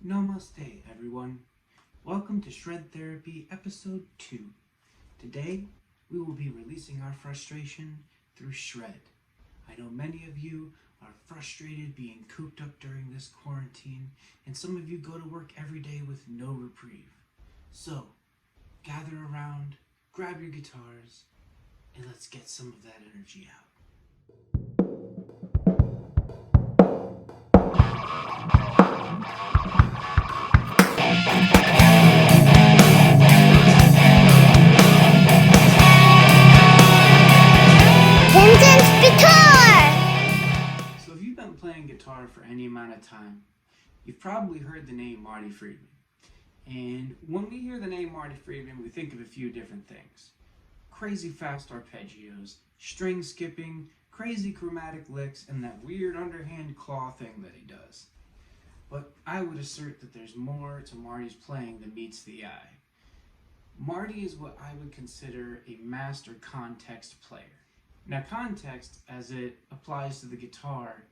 Namaste, everyone. Welcome to Shred Therapy Episode 2. Today, we will be releasing our frustration through shred. I know many of you are frustrated being cooped up during this quarantine, and some of you go to work every day with no reprieve. So, gather around, grab your guitars, and let's get some of that energy out. So if you've been playing guitar for any amount of time, you've probably heard the name Marty Friedman. And when we hear the name Marty Friedman, we think of a few different things. Crazy fast arpeggios, string skipping, crazy chromatic licks, and that weird underhand claw thing that he does. But I would assert that there's more to Marty's playing than meets the eye. Marty is what I would consider a master context player. Now, context, as it applies to the guitar,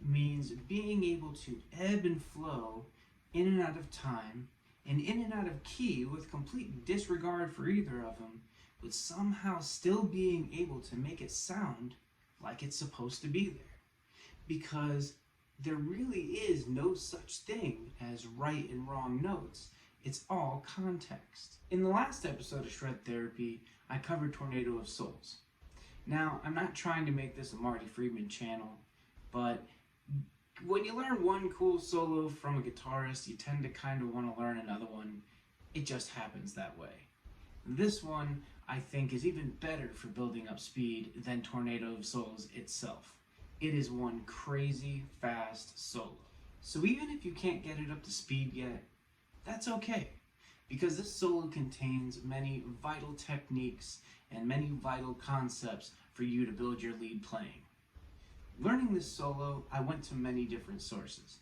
means being able to ebb and flow in and out of time and in and out of key with complete disregard for either of them, but somehow still being able to make it sound like it's supposed to be there. Because there really is no such thing as right and wrong notes. It's all context. In the last episode of Shred Therapy, I covered Tornado of Souls. Now, I'm not trying to make this a Marty Friedman channel, but when you learn one cool solo from a guitarist, you tend to kind of want to learn another one. It just happens that way. This one, I think, is even better for building up speed than Tornado of Souls itself. It is one crazy fast solo. So even if you can't get it up to speed yet, that's okay, because this solo contains many vital techniques and many vital concepts for you to build your lead playing. Learning this solo, I went to many different sources.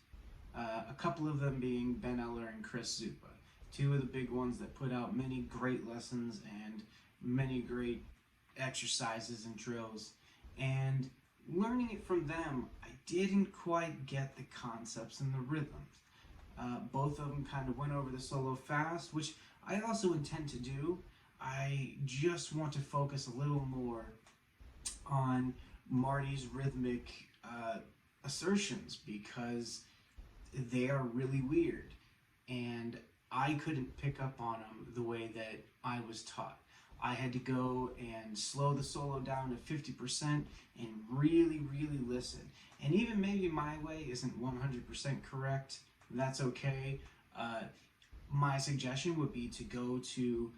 A couple of them being Ben Eller and Chris Zupa, two of the big ones that put out many great lessons and many great exercises and drills. And learning it from them, I didn't quite get the concepts and the rhythms. Both of them kind of went over the solo fast, which I also intend to do. I just want to focus a little more on Marty's rhythmic assertions, because they are really weird and I couldn't pick up on them the way that I was taught. I had to go and slow the solo down to 50% and really listen. And even maybe my way isn't 100% correct. That's okay. My suggestion would be to go to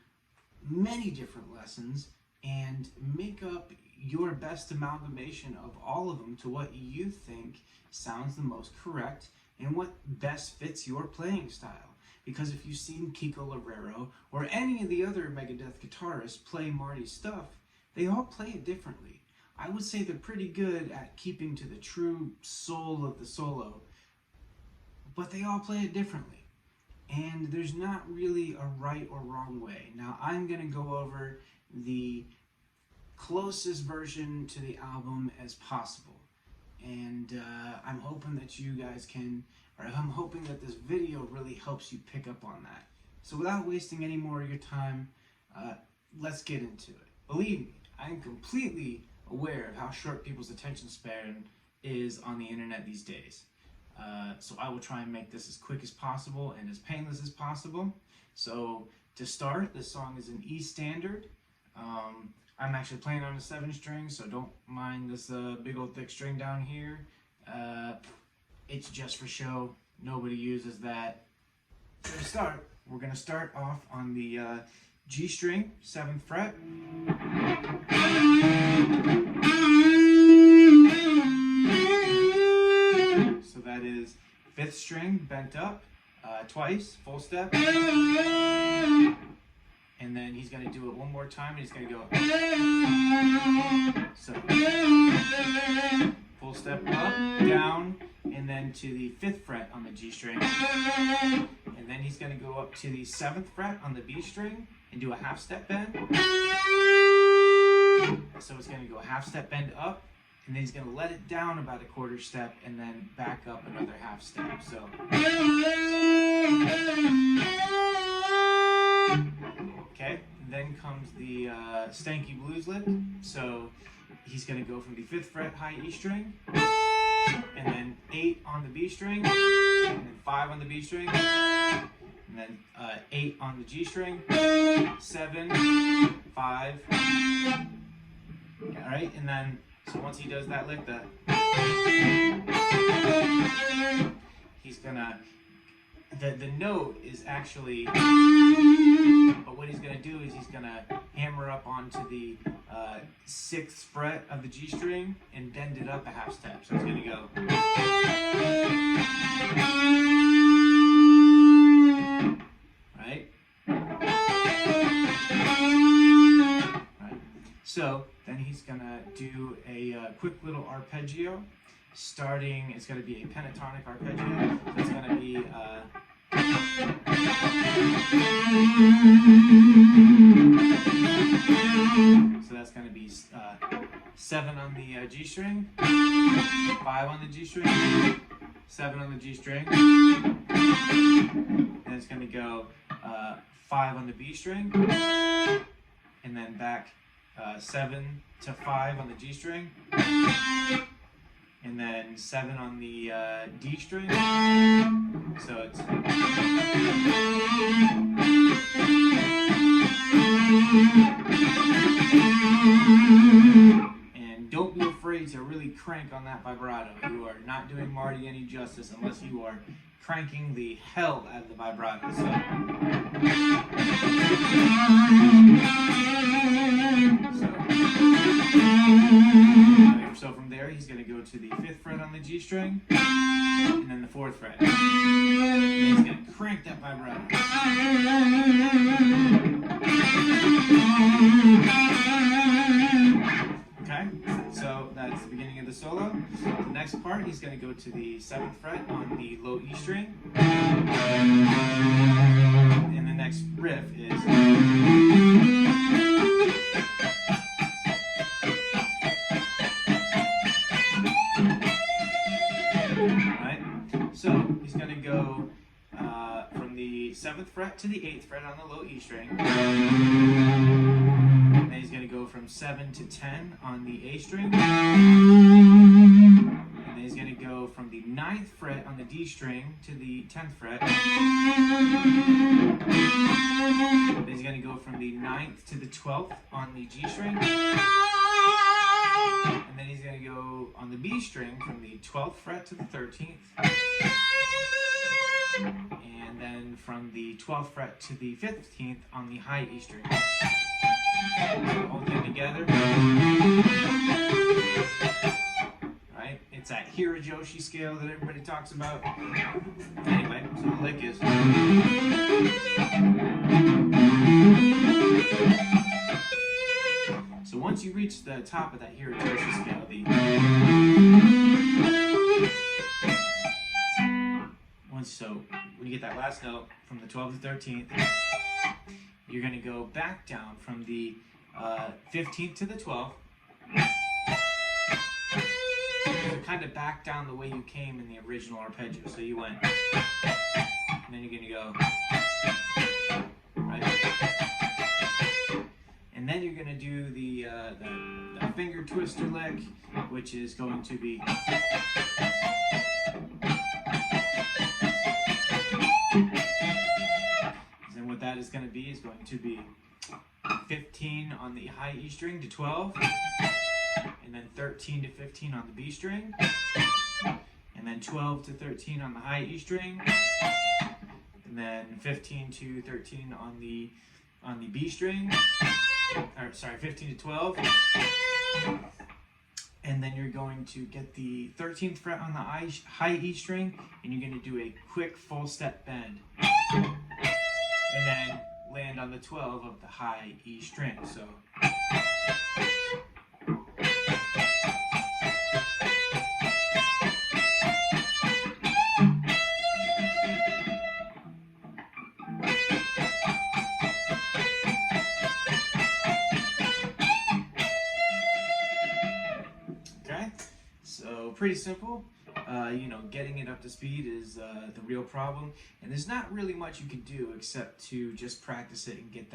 many different lessons and make up your best amalgamation of all of them to what you think sounds the most correct and what best fits your playing style. Because if you've seen Kiko Loureiro or any of the other Megadeth guitarists play Marty's stuff, they all play it differently. I would say they're pretty good at keeping to the true soul of the solo, but they all play it differently. And there's not really a right or wrong way. Now, I'm going to go over the closest version to the album as possible. And I'm hoping that you guys can, or I'm hoping that this video really helps you pick up on that. So without wasting any more of your time, let's get into it. Believe me, I'm completely aware of how short people's attention span is on the internet these days. So I will try and make this as quick as possible and as painless as possible. So to start, this song is an E standard. I'm actually playing on a 7-string, so don't mind this big old thick string down here. It's just for show. Nobody uses that. So to start, we're going to start off on the G string, 7th fret. So that is 5th string bent up twice, full step. And then he's going to do it one more time, and he's going to go. So, full step up, down, and then to the 5th fret on the G string. And then he's going to go up to the 7th fret on the B string and do a half step bend. So it's going to go half step bend up, and then he's going to let it down about a quarter step and then back up another half step. So. Okay, then comes the stanky blues lick. So he's going to go from the 5th fret high E string, and then 8 on the B string, and then 5 on the B string, and then 8 on the G string, 7, 5. All right, and then so once he does that lick, he's gonna the note is actually, but what he's gonna do is he's gonna hammer up onto the 6th fret of the G string and bend it up a half step. So he's gonna go. Right? Right. So then he's gonna do a quick little arpeggio. Starting, it's going to be a pentatonic arpeggio. So it's going to be so that's going to be 7 on the G string, 5 on the G string, 7 on the G string, and it's going to go 5 on the B string, and then back 7 to 5 on the G string, and then 7 on the D string. So it's and don't be afraid to really crank on that vibrato. You are not doing Marty any justice unless you are cranking the hell out of the vibrato. So from there, he's going to go to the 5th fret on the G string, and then the 4th fret. And he's going to crank that vibrato. Okay, so that's the beginning of the solo. The next part, he's going to go to the 7th fret on the low E string. And the next riff is... So he's going to go from the 7th fret to the 8th fret on the low E string. And then he's going to go from 7 to 10 on the A string. And then he's going to go from the 9th fret on the D string to the 10th fret. Then he's going to go from the 9th to the 12th on the G string. And then he's going to go on the B string from the 12th fret to the 13th. And then from the 12th fret to the 15th on the high E string. All them together. Right? It's that Hirajoshi scale that everybody talks about. Anyway, so the lick is... So once you reach the top of that Hirajoshi scale, so when you get that last note from the 12th to 13th, you're going to go back down from the 15th to the 12th. So kind of back down the way you came in the original arpeggio. So you went, and then you're going to go, right? And then you're going to do the finger twister lick, which is going to be... And what that is going to be 15 on the high E string to 12, and then 13 to 15 on the B string, and then 12 to 13 on the high E string, and then 15 to 13 on the B string, or sorry, 15 to 12, and then you're going to get the 13th fret on the high E string, and you're going to do a quick full step bend, and then land on the 12 of the high E string. So okay, so pretty simple. getting it up to speed is the real problem, and there's not really much you can do except to just practice it and get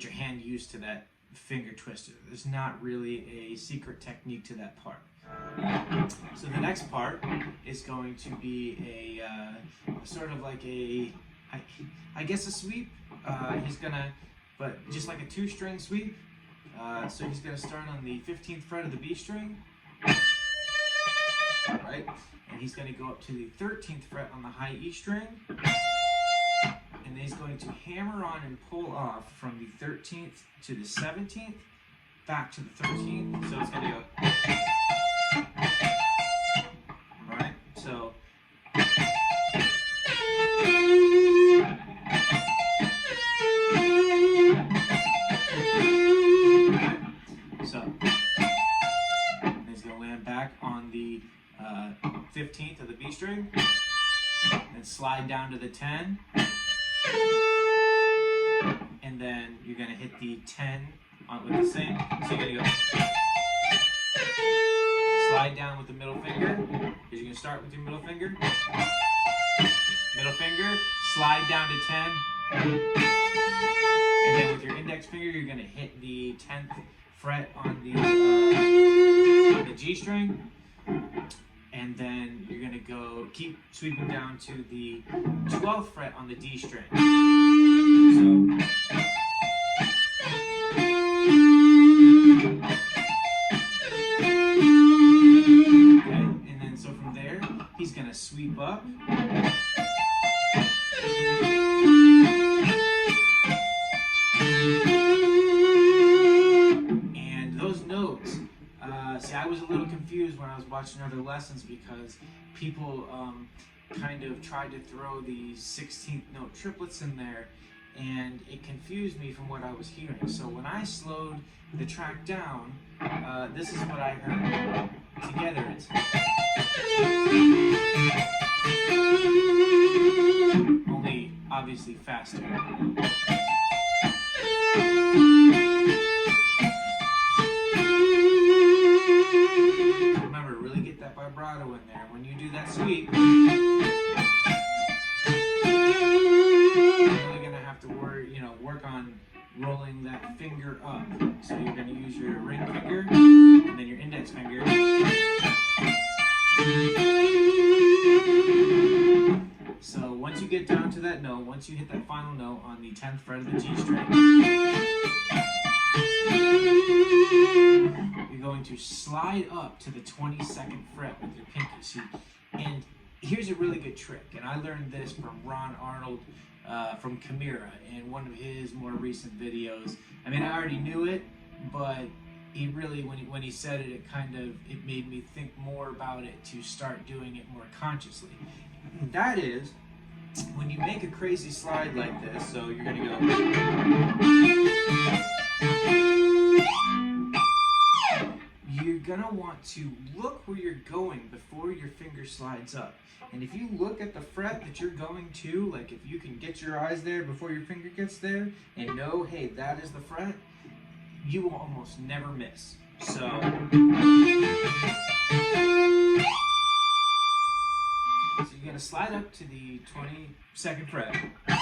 your hand used to that finger twister. There's not really a secret technique to that part. So the next part is going to be a sort of like I guess a sweep. But just like a 2-string sweep. So he's gonna start on the 15th fret of the B string, right? And he's gonna go up to the 13th fret on the high E string, and then he's going to hammer on and pull off from the 13th to the 17th, back to the 13th. So it's gonna go. Right? So. So he's going to land back on the 15th of the B string, and slide down to the 10, and then you're going to hit the 10 with the same. So you're going to go slide down with the middle finger. You're going to start with your middle finger, slide down to 10, and then with your index finger you're going to hit the 10th fret on the G string, and then you're going to keep sweeping down to the 12th fret on the D string. So okay, and then so from there he's going to sweep up. See, I was a little confused when I was watching other lessons because people kind of tried to throw these 16th note triplets in there, and it confused me from what I was hearing. So when I slowed the track down, this is what I heard. Together it's only obviously faster. Remember, really get that vibrato in there. When you do that sweep, you're really going to have to work on rolling that finger up. So you're going to use your ring finger and then your index finger. So once you get down to that note, once you hit that final note on the 10th fret of the G string, you're going to slide up to the 22nd fret with your pinky. See, and here's a really good trick, and I learned this from Ron Arnold from Chimera in one of his more recent videos. I mean, I already knew it, but he really, when he said it, it made me think more about it to start doing it more consciously. That is, when you make a crazy slide like this, so you're going to go, you're going to want to look where you're going before your finger slides up. And if you look at the fret that you're going to, like if you can get your eyes there before your finger gets there and know, hey, that is the fret, you will almost never miss. So you're going to slide up to the 22nd fret. You're going to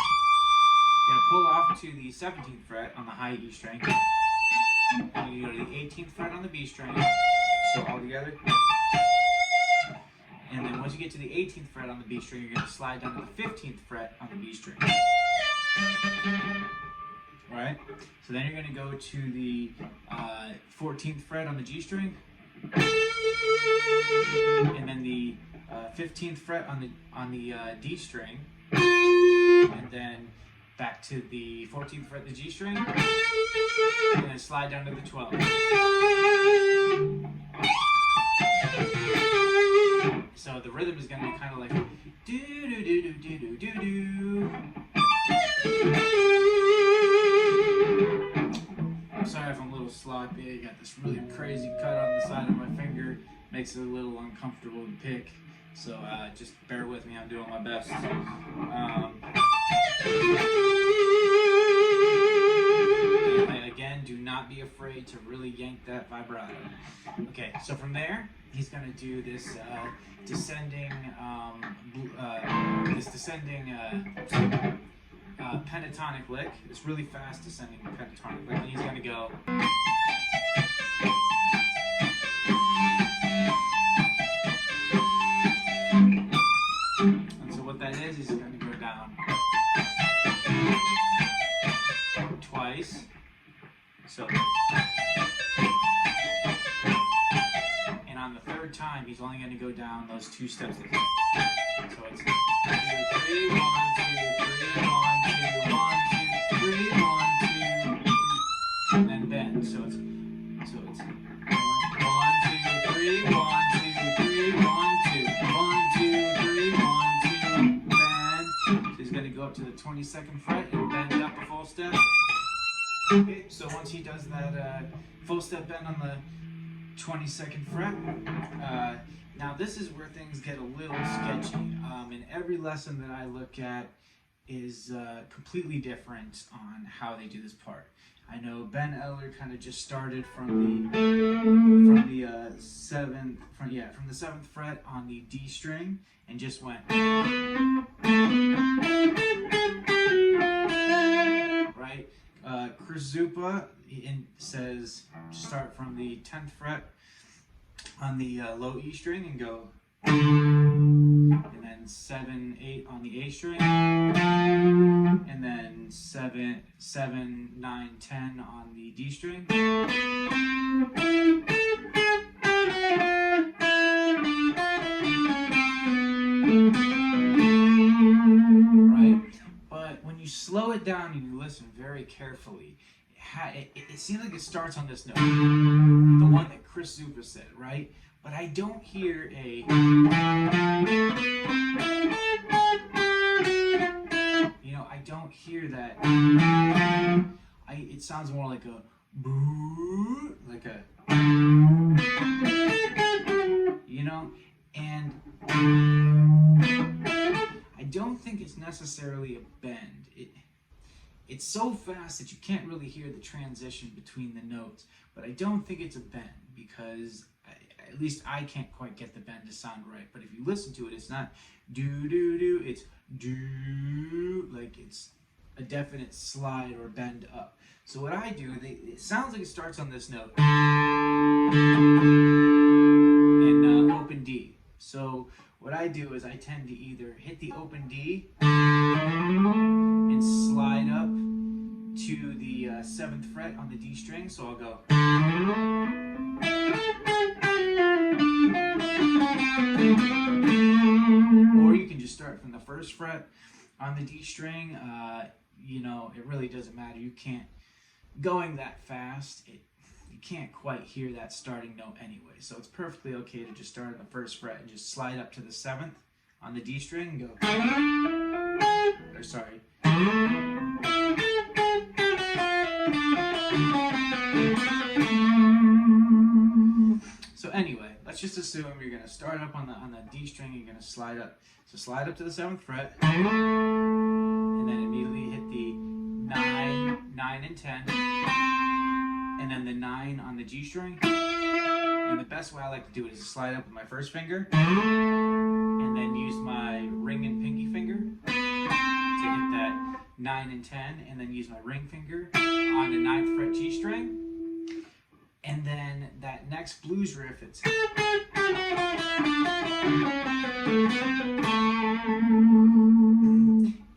pull off to the 17th fret on the high E string. And you go to the 18th fret on the B string. So all together. And then once you get to the 18th fret on the B string, you're going to slide down to the 15th fret on the B string. Alright? So then you're going to go to the 14th fret on the G string. And then the 15th fret on the D string. And then back to the 14th fret, the G string, and then slide down to the 12th. So the rhythm is going to be kind of like do do do do do do do do. I'm sorry if I'm a little sloppy. I got this really crazy cut on the side of my finger, makes it a little uncomfortable to pick. So just bear with me. I'm doing my best. Again, do not be afraid to really yank that that vibrato. Okay, so from there, he's going to do this descending pentatonic lick. It's really fast descending pentatonic lick, and he's going to go. And so what that is, he's going to go down twice. So, and on the third time, he's only going to go down those 2 steps. So it's 2, 3, 1, 2, 3, 1, 2, 1, 2, 3, 1, 2, and then bend. So it's 1, 2, 3, 1, 2, 3, 1, 2, 1, 2, 3, 1, 2, bend. So he's going to go up to the 22nd fret and bend up a full step. Okay, so once he does that full step bend on the 22nd fret, now this is where things get a little sketchy. And every lesson that I look at is completely different on how they do this part. I know Ben Eller kind of just started from the 7th fret on the D string and just went right. Chris Zupa says start from the 10th fret on the low E string and go, and then 7, 8 on the A string, and then 7, 9, 10 on the D string. Right? But when you slow it down and you listen very carefully, it seems like it starts on this note, the one that Chris Zupa said, right? But I don't hear a, I don't hear that. It sounds more like a boo, like a, and I don't think it's necessarily a bend. It's so fast that you can't really hear the transition between the notes, but I don't think it's a bend because at least I can't quite get the bend to sound right. But if you listen to it, it's not do, it's do, like it's a definite slide or bend up. So what I do, it sounds like it starts on this note and open D. So what I do is I tend to either hit the open D and slide up to the 7th fret on the D string. So I'll go. Or you can just start from the 1st fret on the D string. It really doesn't matter. You can't, going that fast, you can't quite hear that starting note anyway. So it's perfectly okay to just start on the 1st fret and just slide up to the 7th on the D string and go. Or sorry. So anyway, let's just assume you're going to start up on the D string, you're going to slide up. So slide up to the 7th fret, and then immediately hit the 9, and 10, and then the 9 on the G string. And the best way I like to do it is to slide up with my 1st finger, and then use my ring and pinky finger to hit that 9 and 10, and then use my ring finger on the 9th fret G string. And then that next blues riff, it's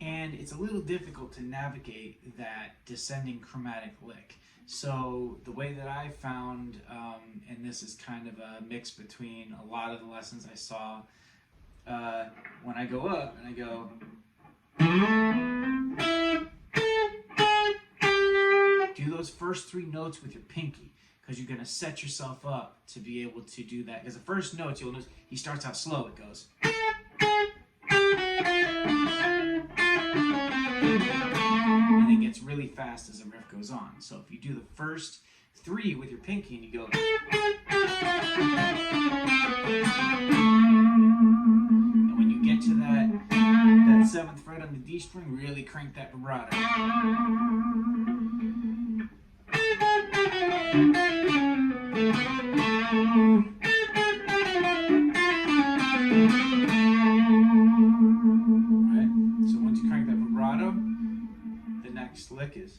and it's a little difficult to navigate that descending chromatic lick. So the way that I found, and this is kind of a mix between a lot of the lessons I saw, when I go up and I go, do those first 3 notes with your pinky, because you're going to set yourself up to be able to do that. Because the first notes, you'll notice, he starts out slow. It goes. And it gets really fast as the riff goes on. So if you do the first 3 with your pinky and you go. And when you get to that 7th fret on the D string, really crank that vibrato. next lick is.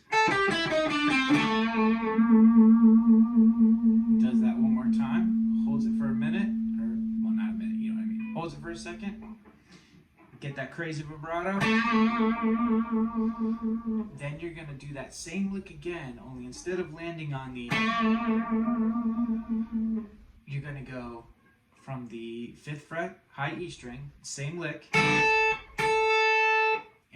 Does that one more time, holds it for a minute, or, well, not a minute, you know what I mean. Holds it for a second. Get that crazy vibrato. Then you're going to do that same lick again, only instead of landing on the, you're going to go from the 5th fret, high E string, same lick,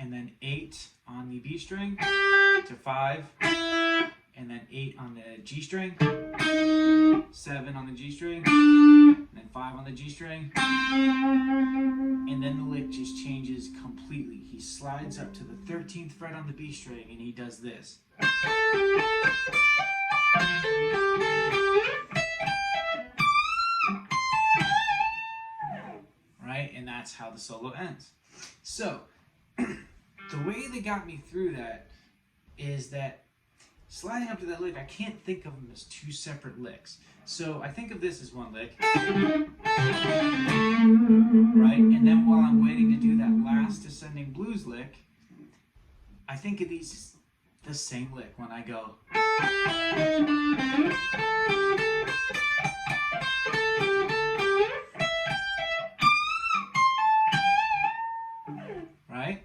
and then 8 on the B string to 5, and then 8 on the G string, 7 on the G string, and then 5 on the G string, and then the lick just changes completely. He slides up to the 13th fret on the B string and he does this. Right? And that's how the solo ends. So, the way they got me through that is that sliding up to that lick, I can't think of them as two separate licks. So I think of this as one lick, right? And then while I'm waiting to do that last descending blues lick, I think of these as the same lick when I go. Right?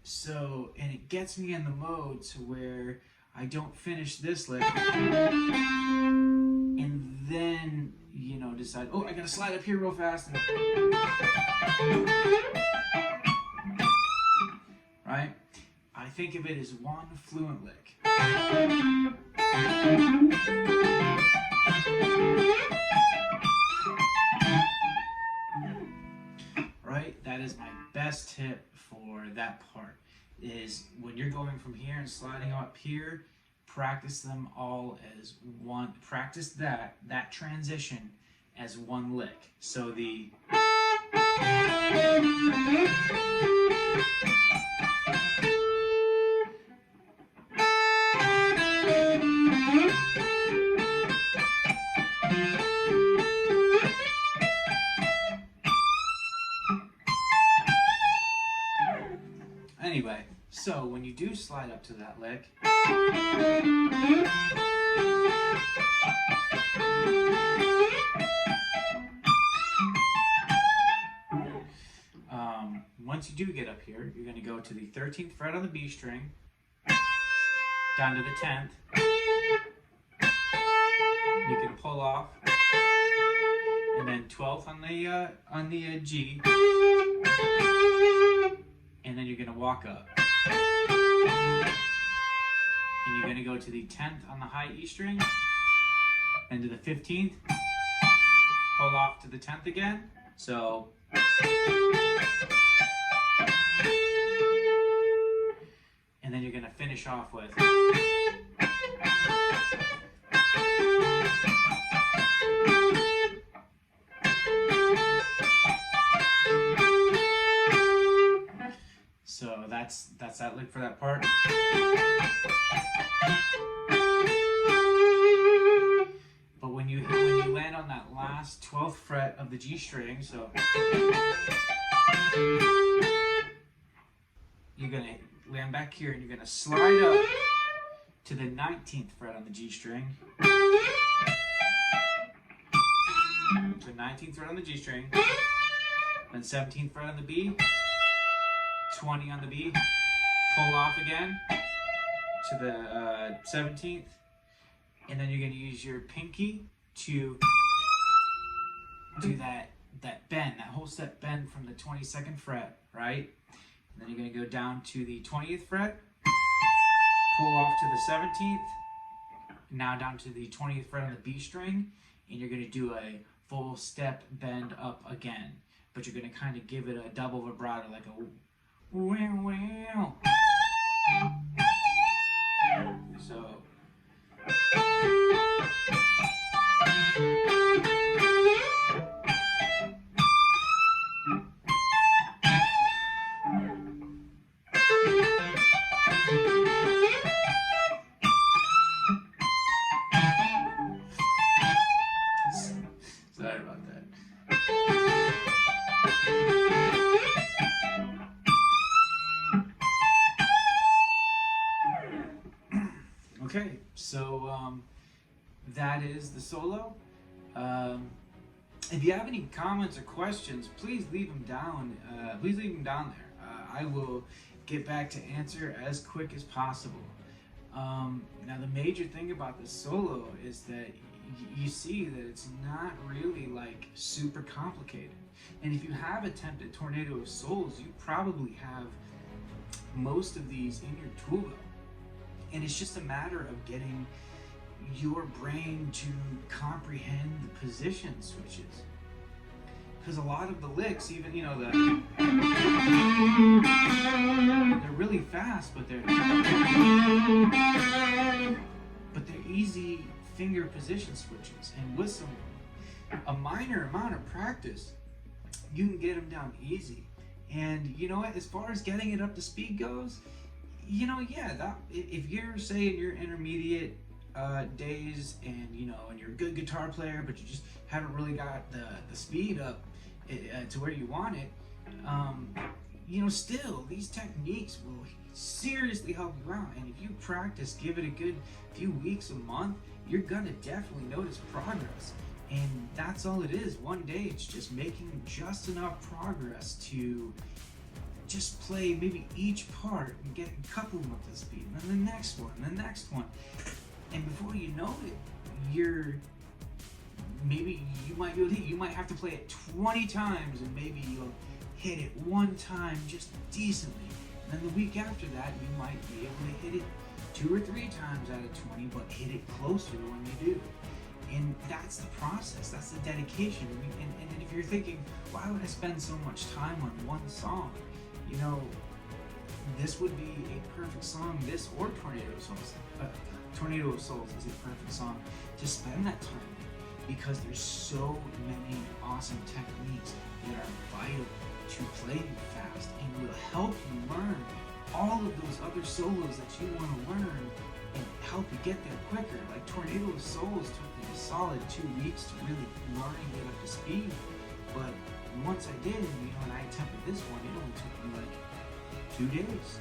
So, and it gets me in the mode to where I don't finish this lick and then, you know, decide, oh, I gotta slide up here real fast. And right? I think of it as one fluent lick. Right? That is my best tip for that part. Is when you're going from here and sliding up here, practice them all as one. Practice that transition as one lick. So the anyway, so when you do slide up to that lick, once you do get up here, you're going to go to the 13th fret on the B string, down to the 10th. You can pull off, and then 12th on the G, and then you're going to walk up. And you're going to go to the 10th on the high E string, and to the 15th, pull off to the 10th again. So, and then you're going to finish off with. So that's that lick for that part. But when you land on that last 12th fret of the G string, so you're gonna land back here and you're gonna slide up to the 19th fret on the G string. To the 19th fret on the G string, then 17th fret on the B. 20 on the B, pull off again to the 17th, and then you're going to use your pinky to do that bend, that whole step bend from the 22nd fret, right? And then you're going to go down to the 20th fret, pull off to the 17th, now down to the 20th fret on the B string, and you're going to do a full step bend up again, but you're going to kind of give it a double vibrato, like a well. So. Sorry about that. Okay, so that is the solo. If you have any comments or questions, please leave them down. Please leave them down there. I will get back to answer as quick as possible. Now, the major thing about this solo is that you see that it's not really like super complicated. And if you have attempted Tornado of Souls, you probably have most of these in your tool belt. And it's just a matter of getting your brain to comprehend the position switches. Because a lot of the licks, even, you know, they're really fast, but they're easy finger position switches. And with a minor amount of practice, you can get them down easy. And you know what, as far as getting it up to speed goes, you know, yeah, if you're, say, in your intermediate days, and you know, and you're a good guitar player, but you just haven't really got the speed up to where you want it, you know, still, these techniques will seriously help you out. And if you practice, give it a good few weeks, a month, you're gonna definitely notice progress. And that's all it is. One day, it's just making just enough progress to just play maybe each part and get a couple of them up to speed, and then the next one, and the next one. And before you know it, you might have to play it 20 times, and maybe you'll hit it one time just decently. And then the week after that, you might be able to hit it 2 or 3 times out of 20, but hit it closer when you do. And that's the process, that's the dedication. And if you're thinking, why would I spend so much time on one song? You know, this would be a perfect song, this or Tornado of Souls. Tornado of Souls is a perfect song to spend that time in, because there's so many awesome techniques that are vital to playing fast and will help you learn all of those other solos that you want to learn and help you get there quicker. Like Tornado of Souls took me a solid 2 weeks to really learn and get up to speed, but once I did, you know, and I attempted this one, it only took me like 2 days.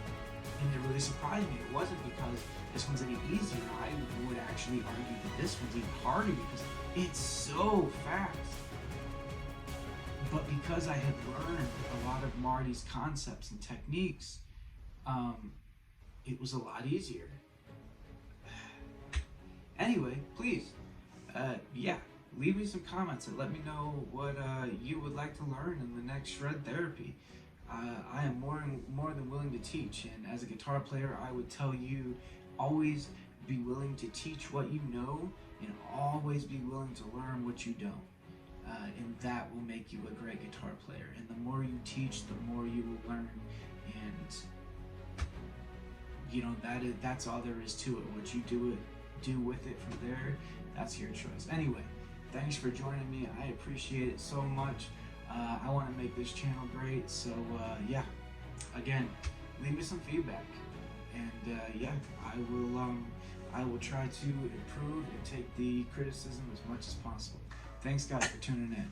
And it really surprised me. It wasn't because this one's any easier. I would actually argue that this one's even harder because it's so fast. But because I had learned a lot of Marty's concepts and techniques, it was a lot easier. Anyway, please, leave me some comments and let me know what you would like to learn in the next shred therapy. I am more than willing to teach, and as a guitar player, I would tell you, always be willing to teach what you know, and always be willing to learn what you don't. And that will make you a great guitar player. And the more you teach, the more you will learn. And you know, that's all there is to it. What you do with it from there, that's your choice. Anyway, thanks for joining me. I appreciate it so much. I want to make this channel great, so again, leave me some feedback, and I will try to improve and take the criticism as much as possible. Thanks guys for tuning in.